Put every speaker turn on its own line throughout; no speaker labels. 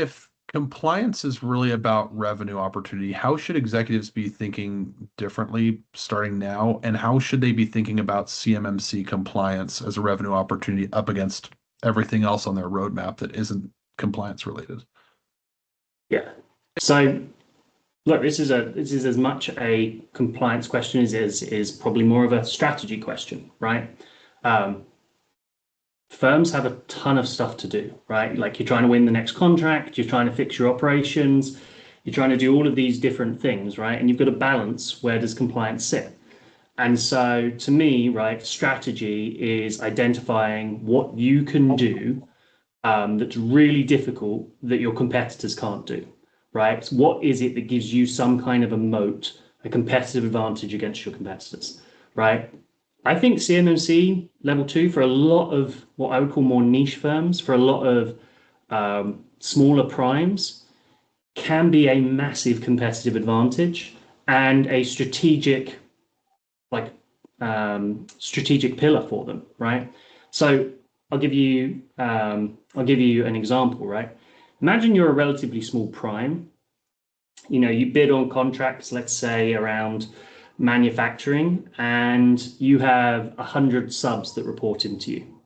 If compliance is really about revenue opportunity, how should executives be thinking differently starting now? And how should they be thinking about CMMC compliance as a revenue opportunity up against everything else on their roadmap that isn't compliance related?
Yeah. So look, this is as much a compliance question as is probably more of a strategy question, right? Firms have a ton of stuff to do, right? Like you're trying to win the next contract, you're trying to fix your operations, you're trying to do all of these different things, right? And you've got to balance, where does compliance sit? And so to me, right, strategy is identifying what you can do that's really difficult that your competitors can't do, right? So what is it that gives you some kind of a moat, a competitive advantage against your competitors, right? I think CMMC level 2 for a lot of what I would call more niche firms, for a lot of smaller primes, can be a massive competitive advantage and a strategic, strategic pillar for them, right? So I'll give you an example, right? Imagine you're a relatively small prime. You bid on contracts, let's say around manufacturing, and you have 100 subs that report into you.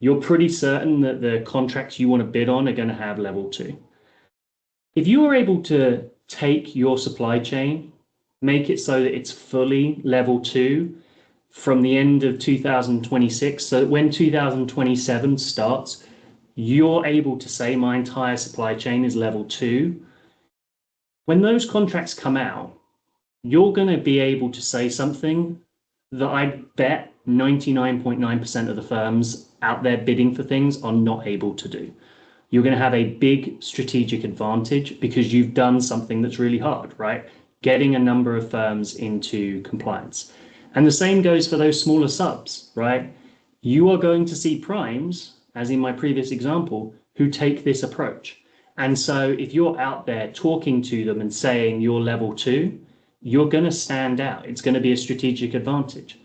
You're pretty certain that the contracts you want to bid on are going to have level 2. If you are able to take your supply chain, make it so that it's fully level 2 from the end of 2026, so that when 2027 starts, you're able to say my entire supply chain is level 2. When those contracts come out, you're going to be able to say something that I bet 99.9% of the firms out there bidding for things are not able to do. You're going to have a big strategic advantage because you've done something that's really hard, right? Getting a number of firms into compliance. And the same goes for those smaller subs, right? You are going to see primes, as in my previous example, who take this approach. And so if you're out there talking to them and saying you're level 2, you're going to stand out. It's going to be a strategic advantage.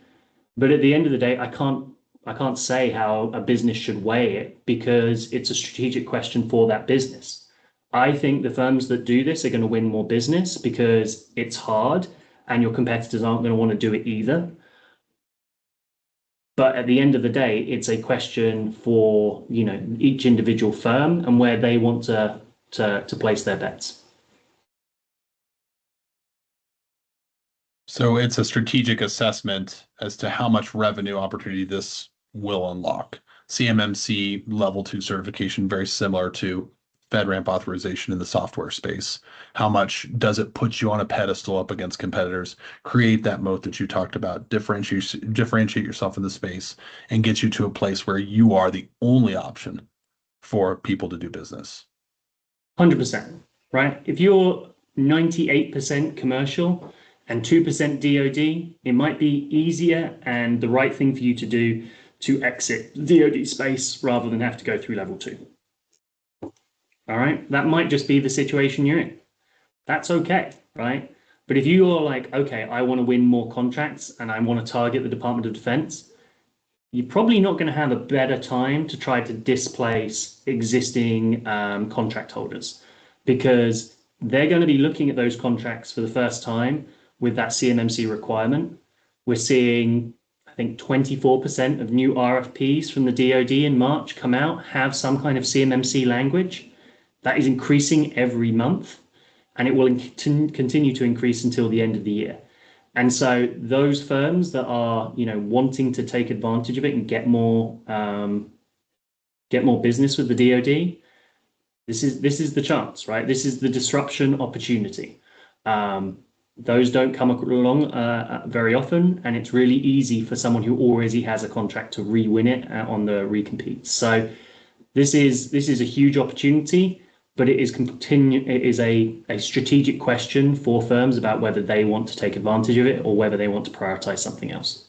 But at the end of the day, I can't say how a business should weigh it because it's a strategic question for that business. I think the firms that do this are going to win more business because it's hard and your competitors aren't going to want to do it either. But at the end of the day, it's a question for each individual firm and where they want to place their bets.
So it's a strategic assessment as to how much revenue opportunity this will unlock. CMMC level 2 certification, very similar to FedRAMP authorization in the software space. How much does it put you on a pedestal up against competitors, create that moat that you talked about, differentiate yourself in the space, and get you to a place where you are the only option for people to do business?
100%, right? If you're 98% commercial and 2% DoD, it might be easier and the right thing for you to do to exit the DoD space rather than have to go through level 2. All right, that might just be the situation you're in. That's okay, right? But if you are like, okay, I want to win more contracts and I want to target the Department of Defense, you're probably not going to have a better time to try to displace existing contract holders because they're going to be looking at those contracts for the first time with that CMMC requirement. We're seeing, I think, 24% of new RFPs from the DoD in March come out have some kind of CMMC language. That is increasing every month, and it will continue to increase until the end of the year. And so those firms that are, wanting to take advantage of it and get more business with the DoD, this is the chance, right? This is the disruption opportunity. Those don't come along very often, and it's really easy for someone who already has a contract to re-win it on the recompete. So this is a huge opportunity, but it is a strategic question for firms about whether they want to take advantage of it or whether they want to prioritize something else.